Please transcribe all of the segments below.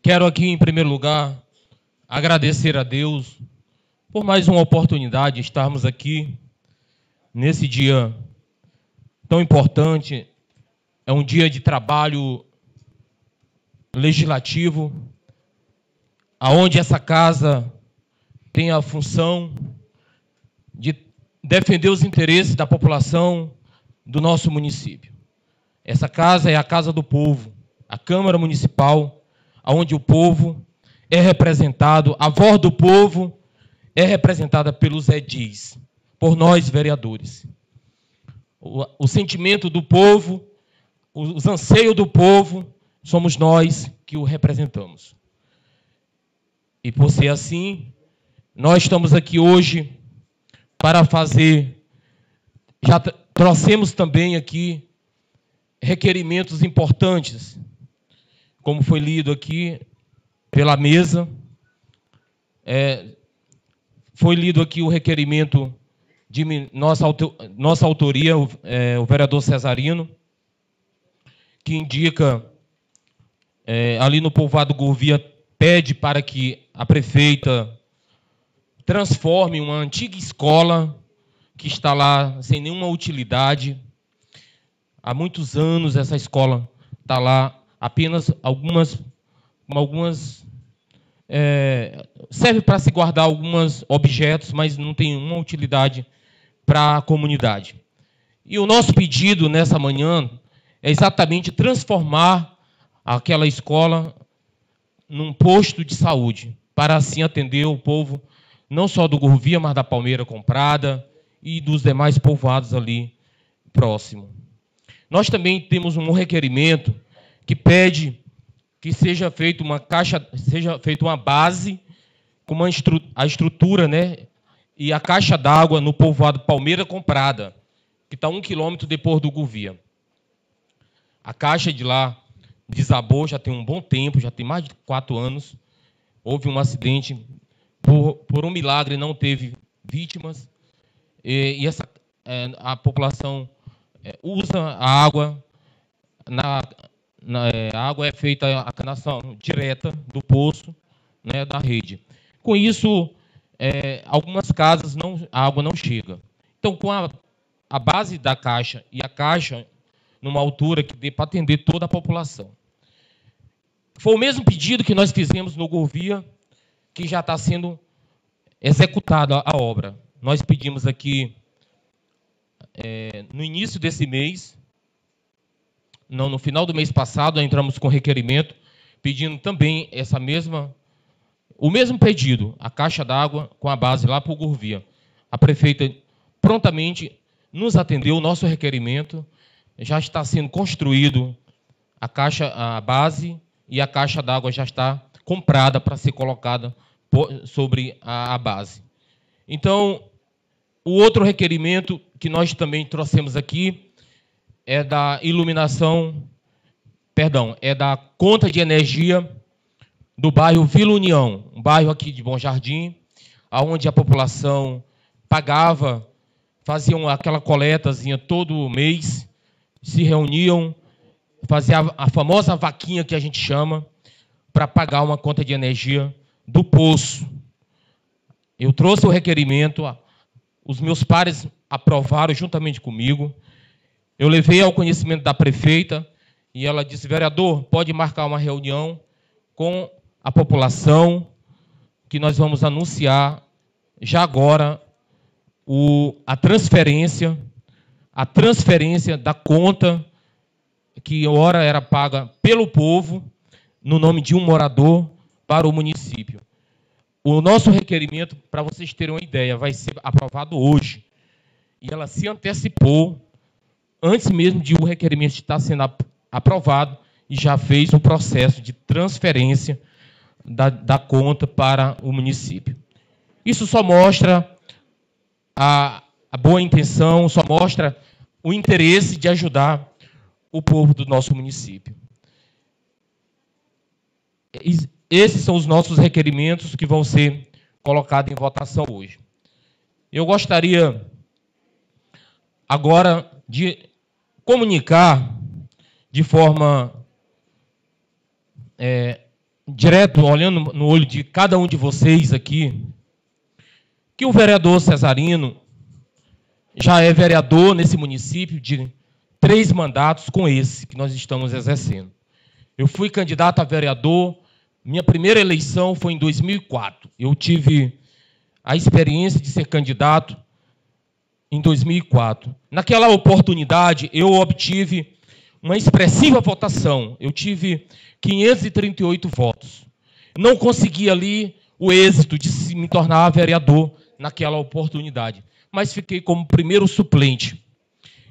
Quero aqui, em primeiro lugar, agradecer a Deus por mais uma oportunidade de estarmos aqui nesse dia tão importante. É um dia de trabalho legislativo, aonde essa casa tem a função de defender os interesses da população do nosso município. Essa casa é a Casa do Povo, a Câmara Municipal, onde o povo é representado, a voz do povo é representada pelos edis, por nós, vereadores. O sentimento do povo, os anseios do povo, somos nós que o representamos. E por ser assim, nós estamos aqui hoje para fazer, já trouxemos também aqui requerimentos importantes, como foi lido aqui pela mesa. Foi lido aqui o requerimento de nossa autoria, o vereador Cesarino, que indica, ali no povoado Gouvia, pede para que a prefeita transforme uma antiga escola que está lá sem nenhuma utilidade. Há muitos anos essa escola está lá, apenas serve para se guardar alguns objetos, mas não tem uma utilidade para a comunidade. E o nosso pedido nessa manhã é exatamente transformar aquela escola num posto de saúde, para assim atender o povo, não só do Gouvia, mas da Palmeira Comprada e dos demais povoados ali próximo. Nós também temos um requerimento que pede que seja feita uma base com a estrutura, né, e a caixa d'água no povoado Palmeira Comprada, que está 1 quilômetro depois do Gouvia. A caixa de lá desabou já tem um bom tempo, já tem mais de 4 anos. Houve um acidente, por um milagre não teve vítimas, e a população usa a água, a água é feita a canação direta do poço, né, da rede. Com isso, algumas casas a água não chega. Então, com a base da caixa e a caixa numa altura que dê para atender toda a população. Foi o mesmo pedido que nós fizemos no Gouvia, que já está sendo executada a obra. Nós pedimos aqui, no início desse mês, no final do mês passado, entramos com requerimento, pedindo também o mesmo pedido, a caixa d'água com a base lá para o Gouvia. A prefeita prontamente nos atendeu o nosso requerimento, já está sendo construído a base e a caixa d'água já está comprada para ser colocada sobre a base. Então, o outro requerimento que nós também trouxemos aqui é da da conta de energia do bairro Vila União, um bairro aqui de Bom Jardim, onde a população faziam aquela coletazinha todo mês, se reuniam, faziam a famosa vaquinha que a gente chama, para pagar uma conta de energia do poço. Eu trouxe o requerimento, os meus pares aprovaram juntamente comigo. Eu levei ao conhecimento da prefeita e ela disse: vereador, pode marcar uma reunião com a população, que nós vamos anunciar já agora a transferência da conta que ora era paga pelo povo, no nome de um morador, para o município. O nosso requerimento, para vocês terem uma ideia, vai ser aprovado hoje. E ela se antecipou, antes mesmo de o requerimento estar sendo aprovado, e já fez o processo de transferência da conta para o município. Isso só mostra a boa intenção, só mostra o interesse de ajudar o povo do nosso município. Esses são os nossos requerimentos que vão ser colocados em votação hoje. Eu gostaria agora de comunicar de forma direto, olhando no olho de cada um de vocês aqui, que o vereador Cesarino já é vereador nesse município de 3 mandatos com esse que nós estamos exercendo. Eu fui candidato a vereador, minha primeira eleição foi em 2004. Eu tive a experiência de ser candidato em 2004. Naquela oportunidade, eu obtive uma expressiva votação. Eu tive 538 votos. Não consegui ali o êxito de me tornar vereador naquela oportunidade, mas fiquei como primeiro suplente.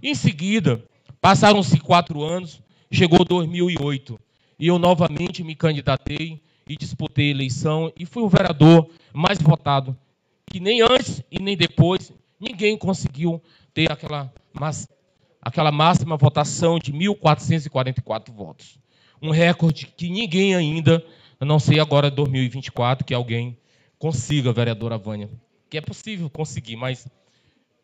Em seguida, passaram-se 4 anos, chegou 2008, e eu novamente me candidatei e disputei a eleição, e fui o vereador mais votado, que nem antes e nem depois ninguém conseguiu ter aquela máxima votação de 1.444 votos. Um recorde que ninguém ainda, a não sei agora 2024, que alguém consiga, vereadora Vânia. Que é possível conseguir, mas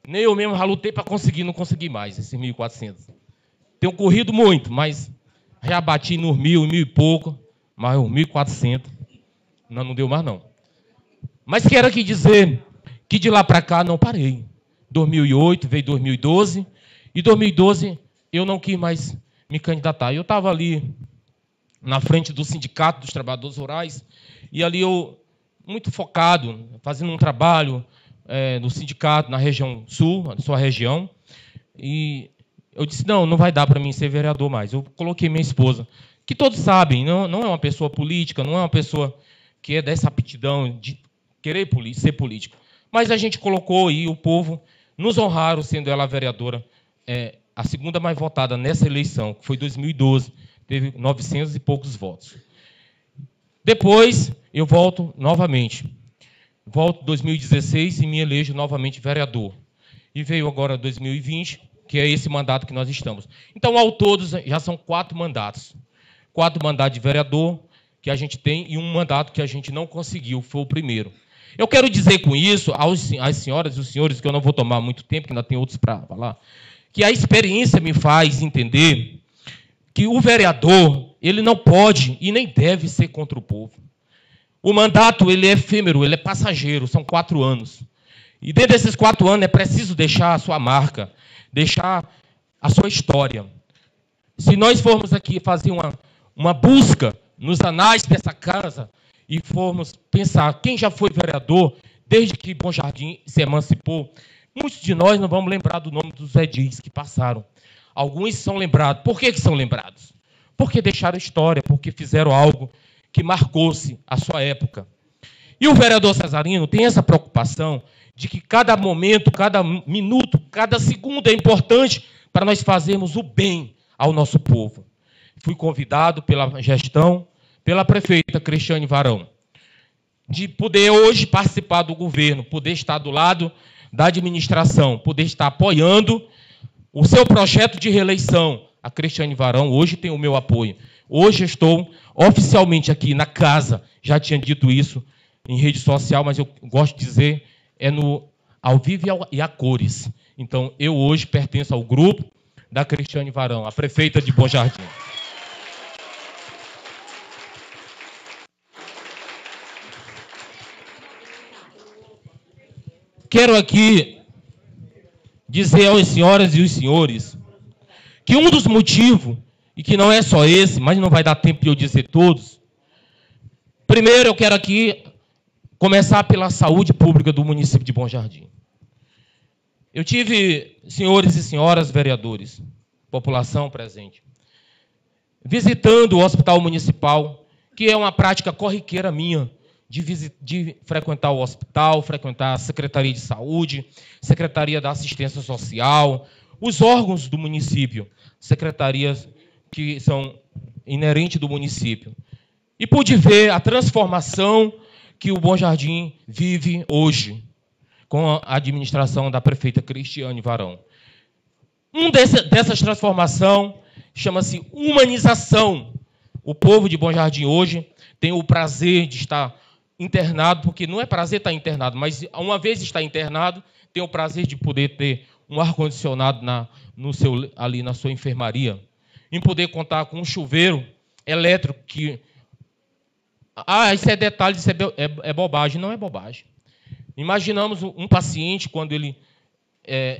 nem eu mesmo já lutei para conseguir, não consegui mais, esses 1.400. Tenho corrido muito, mas já bati nos 1.000 e pouco, mas os 1.400 não deu mais não. Mas quero aqui dizer que de lá para cá não parei. 2008, veio 2012, e 2012 eu não quis mais me candidatar. Eu estava ali na frente do Sindicato dos Trabalhadores Rurais, e ali eu, muito focado, fazendo um trabalho no sindicato, na região sul, na sua região, e eu disse, não vai dar para mim ser vereador mais. Eu coloquei minha esposa, que todos sabem, não é uma pessoa política, não é uma pessoa que é dessa aptidão de querer ser política. Mas a gente colocou e o povo nos honraram, sendo ela a vereadora, a segunda mais votada nessa eleição, que foi 2012, teve 900 e poucos votos. Depois, eu volto novamente. Volto em 2016 e me elejo novamente vereador. E veio agora 2020, que é esse mandato que nós estamos. Então, ao todo, já são 4 mandatos. 4 mandatos de vereador que a gente tem e um mandato que a gente não conseguiu, foi o primeiro. Eu quero dizer com isso, às senhoras e os senhores, que eu não vou tomar muito tempo, que ainda tem outros para falar, que a experiência me faz entender que o vereador, ele não pode e nem deve ser contra o povo. O mandato, ele é efêmero, ele é passageiro, são 4 anos. E dentro desses 4 anos é preciso deixar a sua marca, deixar a sua história. Se nós formos aqui fazer uma busca nos anais dessa casa e formos pensar quem já foi vereador desde que Bom Jardim se emancipou, muitos de nós não vamos lembrar do nome dos edis que passaram. Alguns são lembrados. Por que são lembrados? Porque deixaram história, porque fizeram algo que marcou-se a sua época. E o vereador Cesarino tem essa preocupação de que cada momento, cada minuto, cada segundo é importante para nós fazermos o bem ao nosso povo. Fui convidado pela gestão, pela prefeita Cristiane Varão, de poder hoje participar do governo, poder estar do lado da administração, poder estar apoiando o seu projeto de reeleição. A Cristiane Varão hoje tem o meu apoio. Hoje estou oficialmente aqui na casa, já tinha dito isso em rede social, mas eu gosto de dizer, ao vivo e a cores. Então, eu hoje pertenço ao grupo da Cristiane Varão, a prefeita de Bom Jardim. Quero aqui dizer às senhoras e os senhores que um dos motivos, e que não é só esse, mas não vai dar tempo de eu dizer todos, primeiro eu quero aqui começar pela saúde pública do município de Bom Jardim. Eu tive, senhores e senhoras vereadores, população presente, visitando o Hospital Municipal, que é uma prática corriqueira minha, de frequentar o hospital, frequentar a Secretaria de Saúde, Secretaria da Assistência Social, os órgãos do município, secretarias que são inerentes do município. E pude ver a transformação que o Bom Jardim vive hoje, com a administração da prefeita Cristiane Varão. Dessas transformações chama-se humanização. O povo de Bom Jardim hoje tem o prazer de estar internado, porque não é prazer estar internado, mas uma vez estar internado, tem o prazer de poder ter um ar-condicionado ali na sua enfermaria, em poder contar com um chuveiro elétrico que Isso é detalhe, isso é bobagem. Não é bobagem. Imaginamos um paciente, quando ele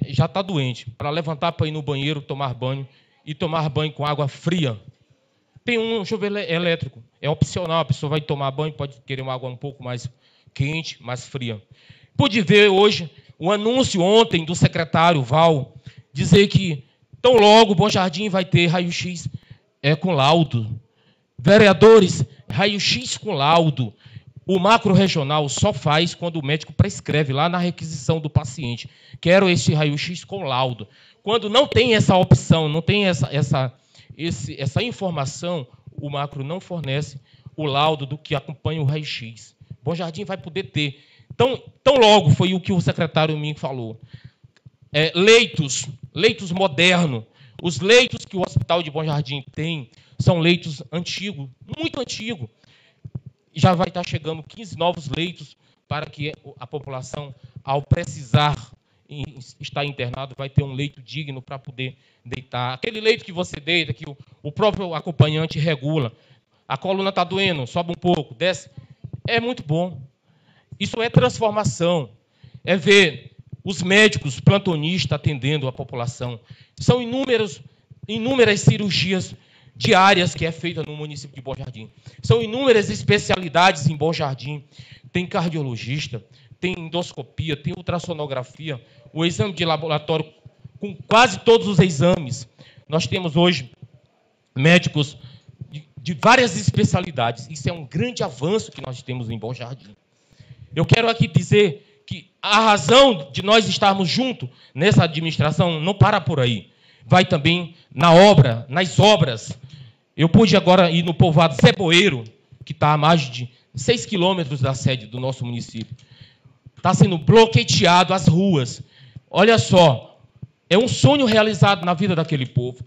já está doente, para levantar para ir no banheiro, tomar banho, e tomar banho com água fria. Tem um chuveiro elétrico, é opcional, a pessoa vai tomar banho, pode querer uma água um pouco mais quente, mais fria. Pude ver hoje o anúncio ontem do secretário Val, dizer que tão logo o Bom Jardim vai ter raio-x com laudo. Vereadores, raio-x com laudo. O macro-regional só faz quando o médico prescreve lá na requisição do paciente. Quero esse raio-x com laudo. Quando não tem essa opção, não tem essa informação, o macro não fornece o laudo do que acompanha o raio-x. Bom Jardim vai poder ter. Tão logo foi o que o secretário me falou. Leitos modernos. Os leitos que o Hospital de Bom Jardim tem são leitos antigos, muito antigos. Já vai estar chegando 15 novos leitos para que a população, ao precisar estar internado, vai ter um leito digno para poder deitar. Aquele leito que você deita, que o próprio acompanhante regula. A coluna está doendo, sobe um pouco, desce. É muito bom. Isso é transformação. É ver os médicos plantonistas atendendo a população. São inúmeras cirurgias diárias que é feita no município de Bom Jardim. São inúmeras especialidades em Bom Jardim. Tem cardiologista, tem endoscopia, tem ultrassonografia, o exame de laboratório com quase todos os exames. Nós temos hoje médicos de várias especialidades. Isso é um grande avanço que nós temos em Bom Jardim. Eu quero aqui dizer que a razão de nós estarmos juntos nessa administração não para por aí. Vai também nas obras. Eu pude agora ir no povoado Ceboeiro, que está a mais de 6 quilômetros da sede do nosso município. Está sendo bloqueado as ruas. Olha só, é um sonho realizado na vida daquele povo.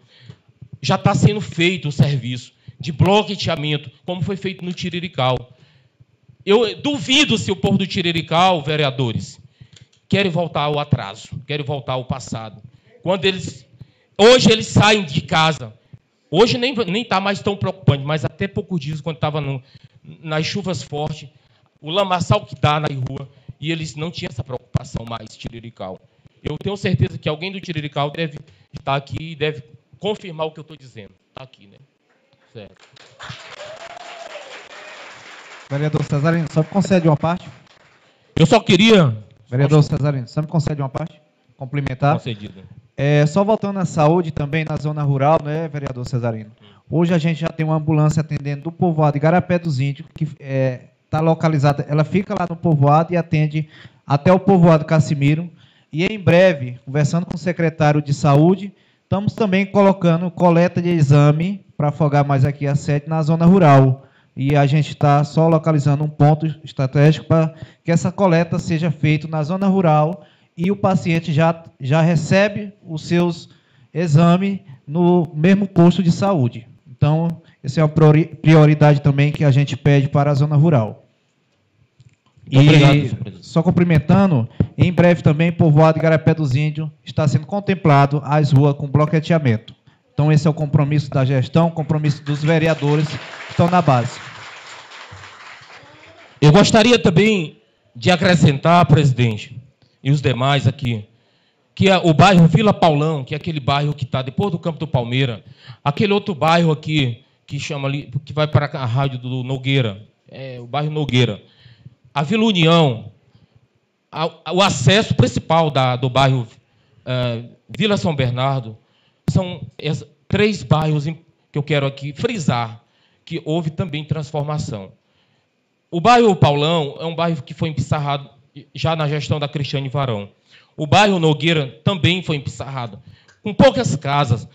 Já está sendo feito o serviço de bloqueamento, como foi feito no Tirirical. Eu duvido se o povo do Tirirical, vereadores, querem voltar ao atraso, querem voltar ao passado. Hoje eles saem de casa. Hoje nem está mais tão preocupante, mas até poucos dias, quando estava nas chuvas fortes, o lamaçal que dá na rua, e eles não tinham essa preocupação mais, Tirirical. Eu tenho certeza que alguém do Tirirical deve estar aqui e deve confirmar o que eu estou dizendo. Está aqui, né? Certo. Vereador Cesarino, só me concede uma parte? Eu só queria... Vereador Cesarino, só me concede uma parte? Complementar? Concedido. Só voltando à saúde também na zona rural, né, vereador Cesarino? Hoje a gente já tem uma ambulância atendendo do povoado Igarapé dos Índios, que está localizada, ela fica lá no povoado e atende até o povoado Cassimiro. E em breve, conversando com o secretário de saúde, estamos também colocando coleta de exame para afogar mais aqui a sede na zona rural. E a gente está só localizando um ponto estratégico para que essa coleta seja feita na zona rural e o paciente já recebe os seus exames no mesmo posto de saúde. Então, essa é uma prioridade também que a gente pede para a zona rural. Obrigado, só cumprimentando, em breve também, povoado Igarapé dos Índios está sendo contemplado as ruas com bloqueteamento. Então, esse é o compromisso da gestão, compromisso dos vereadores que estão na base. Eu gostaria também de acrescentar, presidente, e os demais aqui, que o bairro Vila Paulão, que é aquele bairro que está depois do Campo do Palmeira, aquele outro bairro aqui, que chama ali, que vai para a rádio do Nogueira, o bairro Nogueira, a Vila União, o acesso principal do bairro Vila São Bernardo, são 3 bairros que eu quero aqui frisar, que houve também transformação. O bairro Paulão é um bairro que foi empissarrado já na gestão da Cristiane Varão. O bairro Nogueira também foi empissarrado, com poucas casas.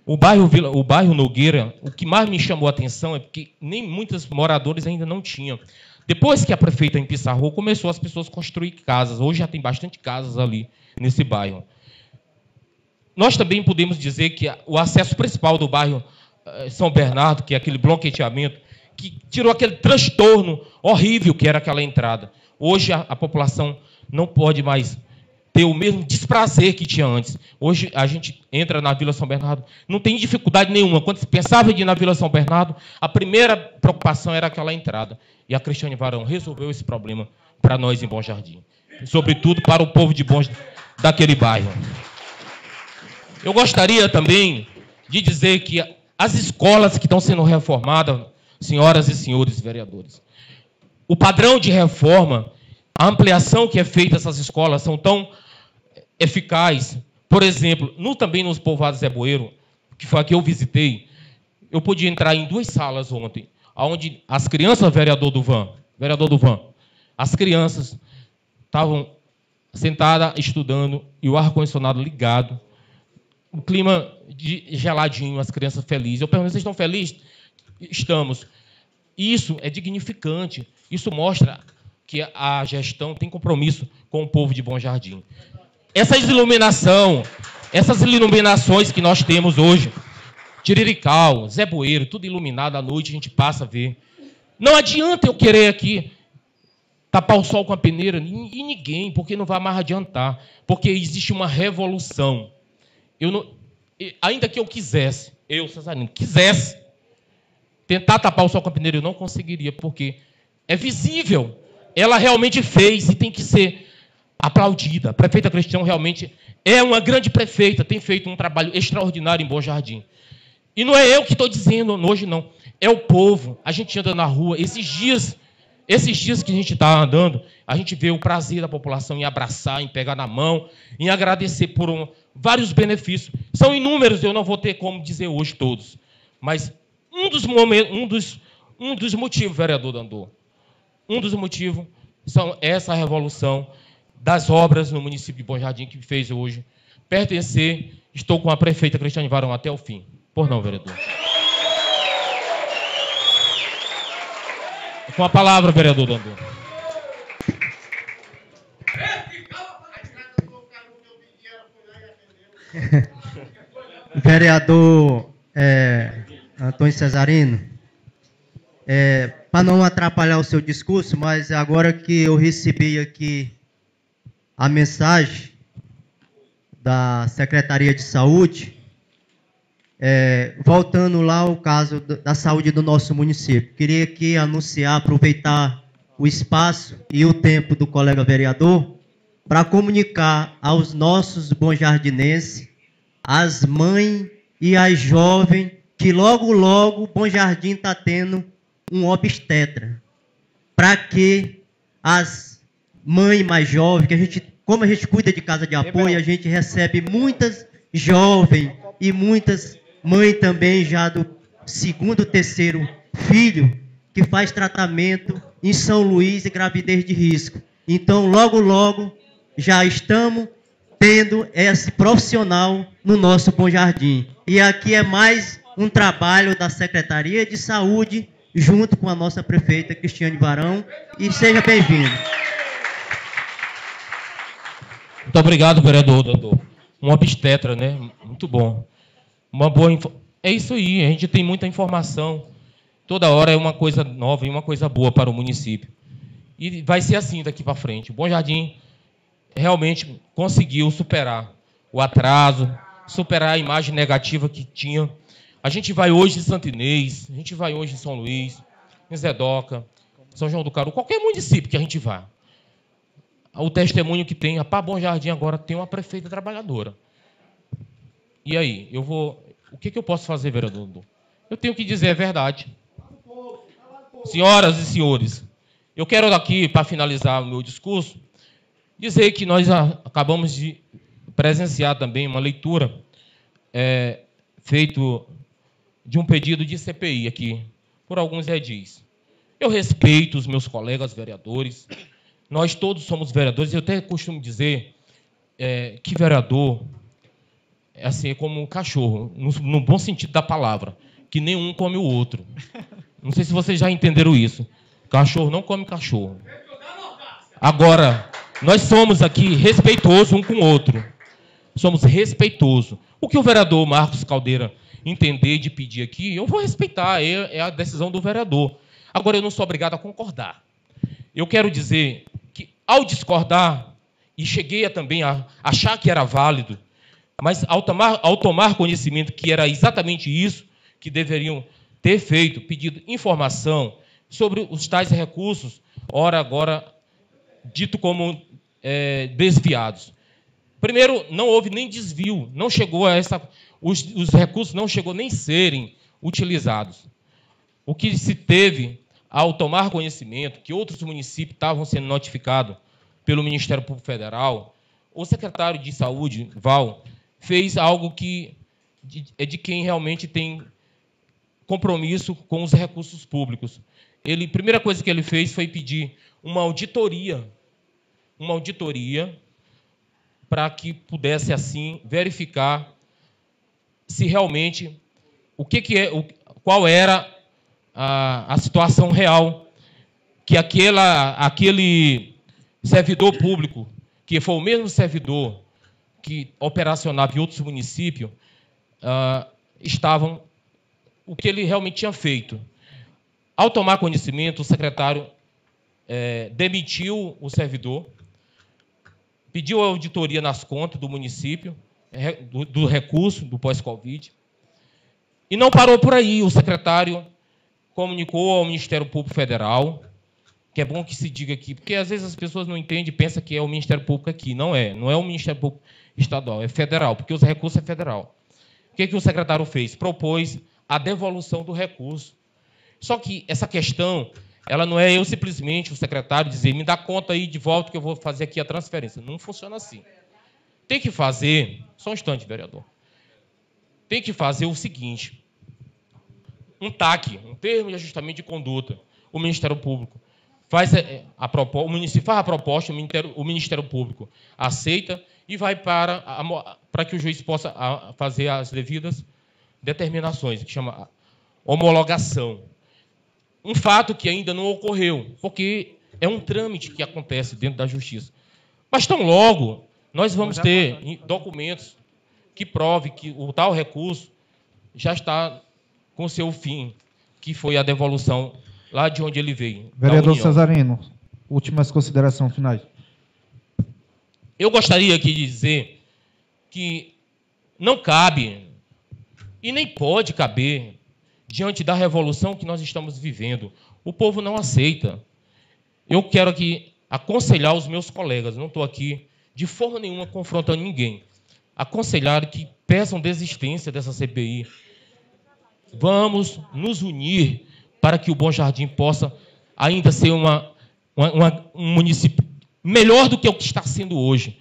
O bairro Nogueira, o que mais me chamou a atenção é porque nem muitos moradores ainda não tinham. Depois que a prefeita empissarrou, começou as pessoas a construir casas. Hoje já tem bastante casas ali nesse bairro. Nós também podemos dizer que o acesso principal do bairro São Bernardo, que é aquele bloqueteamento, que tirou aquele transtorno horrível que era aquela entrada. Hoje a população não pode mais ter o mesmo desprazer que tinha antes. Hoje a gente entra na Vila São Bernardo, não tem dificuldade nenhuma. Quando se pensava em ir na Vila São Bernardo, a primeira preocupação era aquela entrada. E a Cristiane Varão resolveu esse problema para nós em Bom Jardim. Sobretudo para o povo de Bom daquele bairro. Eu gostaria também de dizer que as escolas que estão sendo reformadas, senhoras e senhores vereadores, o padrão de reforma, a ampliação que é feita dessas escolas são tão eficazes. Por exemplo, também nos povoados Zé Boeiro, que foi a que eu visitei, eu podia entrar em 2 salas ontem, onde as crianças, vereador do Van, as crianças estavam sentadas estudando e o ar-condicionado ligado, o clima geladinho, as crianças felizes. Eu pergunto, vocês estão felizes? Estamos. Isso é dignificante. Isso mostra que a gestão tem compromisso com o povo de Bom Jardim. Essas iluminações que nós temos hoje, Tirirical, Zé Boeiro, tudo iluminado à noite, a gente passa a ver. Não adianta eu querer aqui tapar o sol com a peneira, e ninguém, porque não vai mais adiantar. Porque existe uma revolução. Ainda que eu quisesse, Cesarino, tentar tapar o sol com a peneira, eu não conseguiria, porque é visível. Ela realmente fez e tem que ser aplaudida. A prefeita Cristiane realmente é uma grande prefeita, tem feito um trabalho extraordinário em Bom Jardim. E não é eu que estou dizendo hoje, não. É o povo. A gente anda na rua. Esses dias que a gente está andando, a gente vê o prazer da população em abraçar, em pegar na mão, em agradecer por vários benefícios. São inúmeros, eu não vou ter como dizer hoje todos. Mas um dos motivos, vereador Dandô, um dos motivos são essa revolução das obras no município de Bom Jardim que fez hoje pertencer. Estou com a prefeita Cristiane Varão até o fim. Por não, vereador. Com a palavra, vereador Dandô. Vereador Antônio Cesarino, para não atrapalhar o seu discurso, mas agora que eu recebi aqui a mensagem da Secretaria de Saúde, voltando lá ao caso da saúde do nosso município, queria aqui anunciar, aproveitar o espaço e o tempo do colega vereador para comunicar aos nossos bonjardinenses, às mães e às jovens, que logo, logo Bom Jardim está tendo um obstetra. Para que as mães mais jovens, como a gente cuida de casa de apoio, a gente recebe muitas jovens e muitas mães também já do 2º, 3º filho, que faz tratamento em São Luís e gravidez de risco. Então, logo, logo, já estamos tendo esse profissional no nosso Bom Jardim. E aqui é mais um trabalho da Secretaria de Saúde, junto com a nossa prefeita Cristiane Varão. E seja bem-vindo. Muito obrigado, vereador Dandô. Um obstetra, né? Muito bom. Uma boa É isso aí, a gente tem muita informação. Toda hora é uma coisa nova e uma coisa boa para o município. E vai ser assim daqui para frente. O Bom Jardim realmente conseguiu superar o atraso, superar a imagem negativa que tinha. A gente vai hoje em Santo Inês, a gente vai hoje em São Luís, em Zedoca, São João do Caru, qualquer município que a gente vá. O testemunho que tem, a Bom Jardim agora tem uma prefeita trabalhadora. E aí, o que eu posso fazer, vereador? Eu tenho que dizer a verdade. Senhoras e senhores, eu quero aqui, para finalizar o meu discurso, dizer que nós acabamos de presenciar também uma leitura feito de um pedido de CPI aqui, por alguns edis. Eu respeito os meus colegas vereadores, nós todos somos vereadores, eu até costumo dizer que vereador é assim como um cachorro, no bom sentido da palavra, que nenhum come o outro. Não sei se vocês já entenderam isso. Cachorro não come cachorro. Agora, nós somos aqui respeitosos um com o outro. Somos respeitosos. O que o vereador Marcos Caldeira entender de pedir aqui, eu vou respeitar, é a decisão do vereador. Agora, eu não sou obrigado a concordar. Eu quero dizer que, ao discordar, e cheguei também a achar que era válido, mas ao tomar conhecimento que era exatamente isso que deveriam ter feito, pedido informação sobre os tais recursos, ora agora dito como desviados. Primeiro, não houve nem desvio, não chegou a os recursos não chegou nem serem utilizados. O que se teve ao tomar conhecimento que outros municípios estavam sendo notificados pelo Ministério Público Federal, o secretário de Saúde, Val, fez algo que é de quem realmente tem compromisso com os recursos públicos. A primeira coisa que ele fez foi pedir uma auditoria para que pudesse, assim, verificar se realmente qual era a situação real que aquele servidor público, que foi o mesmo servidor que operacionava em outros municípios, o que ele realmente tinha feito. Ao tomar conhecimento, o secretário demitiu o servidor, pediu a auditoria nas contas do município, do recurso, do pós-Covid, e não parou por aí. O secretário comunicou ao Ministério Público Federal, que é bom que se diga aqui, porque às vezes as pessoas não entendem e pensam que é o Ministério Público aqui. Não é o Ministério Público Estadual, é federal, porque os recursos é federal. O que o secretário fez? Propôs a devolução do recurso. Só que essa questão, ela não é eu simplesmente, o secretário, dizer, me dá conta aí de volta que eu vou fazer aqui a transferência. Não funciona assim. Tem que fazer, só um instante, vereador, tem que fazer o seguinte, um TAC, um termo de ajustamento de conduta. O Ministério Público o município faz a proposta, o Ministério Público aceita e vai para que o juiz possa fazer as devidas determinações, que chama homologação. Um fato que ainda não ocorreu, porque é um trâmite que acontece dentro da Justiça. Mas tão logo nós vamos ter documentos que provem que o tal recurso já está com seu fim, que foi a devolução lá de onde ele veio. Vereador Cesarino, últimas considerações finais. Eu gostaria aqui de dizer que não cabe e nem pode caber diante da revolução que nós estamos vivendo. O povo não aceita. Eu quero aqui aconselhar os meus colegas, não estou aqui de forma nenhuma confrontando ninguém, aconselhar que peçam desistência dessa CPI. Vamos nos unir para que o Bom Jardim possa ainda ser um município melhor do que o que está sendo hoje,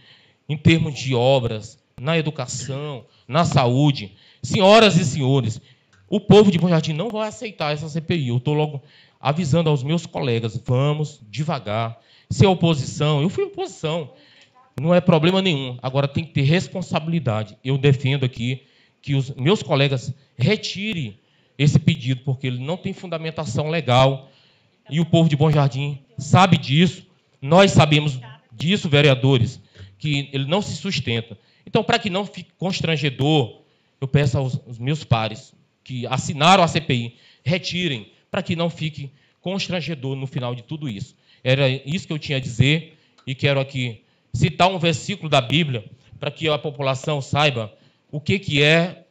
em termos de obras, na educação, na saúde. Senhoras e senhores, o povo de Bom Jardim não vai aceitar essa CPI. Eu estou logo avisando aos meus colegas, vamos devagar. Se é oposição, eu fui oposição, não é problema nenhum. Agora tem que ter responsabilidade. Eu defendo aqui que os meus colegas retirem esse pedido, porque ele não tem fundamentação legal, e o povo de Bom Jardim sabe disso, nós sabemos disso, vereadores, que ele não se sustenta. Então, para que não fique constrangedor, eu peço aos meus pares que assinaram a CPI, retirem, para que não fique constrangedor no final de tudo isso. Era isso que eu tinha a dizer, e quero aqui citar um versículo da Bíblia, para que a população saiba o que é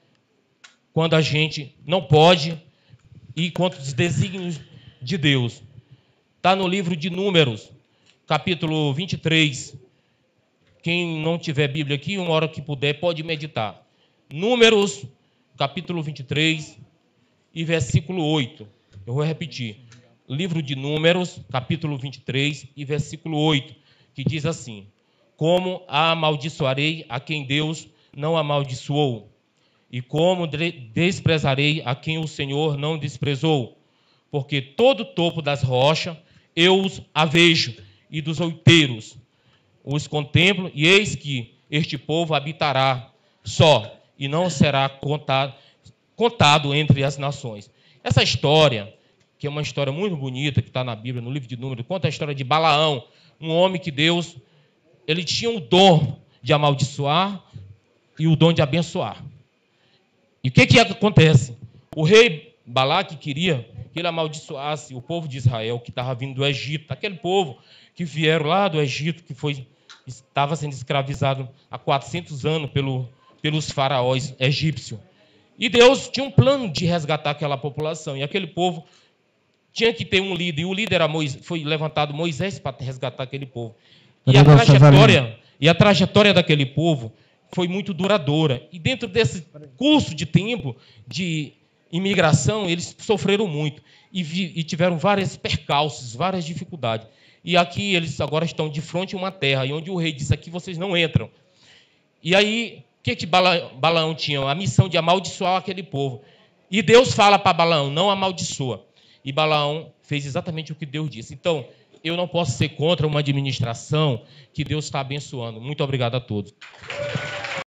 quando a gente não pode ir contra os desígnios de Deus. Está no livro de Números, capítulo 23. Quem não tiver Bíblia aqui, uma hora que puder, pode meditar. Números, capítulo 23 e versículo 8. Eu vou repetir. Livro de Números, capítulo 23 e versículo 8, que diz assim: como amaldiçoarei a quem Deus não amaldiçoou? E como desprezarei a quem o Senhor não desprezou? Porque todo o topo das rochas eu os avejo, e dos outeiros os contemplo, e eis que este povo habitará só, e não será contado entre as nações. Essa história, que é uma história muito bonita, que está na Bíblia, no livro de Números, conta a história de Balaão, um homem que Deus, ele tinha o dom de amaldiçoar e o dom de abençoar. E o que acontece? O rei Balaque queria que ele amaldiçoasse o povo de Israel, que estava vindo do Egito, aquele povo que vieram lá do Egito, que foi estava sendo escravizado há 400 anos pelos faraós egípcios. E Deus tinha um plano de resgatar aquela população. E aquele povo tinha que ter um líder. E o líder era foi levantado Moisés para resgatar aquele povo. E a trajetória daquele povo foi muito duradoura. E dentro desse curso de tempo de imigração, eles sofreram muito. E tiveram vários percalços, várias dificuldades. E aqui eles agora estão de frente a uma terra, e onde o rei disse, aqui vocês não entram. E aí, o que Balaão tinha? A missão de amaldiçoar aquele povo. E Deus fala para Balaão, não amaldiçoa. E Balaão fez exatamente o que Deus disse. Então, eu não posso ser contra uma administração que Deus está abençoando. Muito obrigado a todos.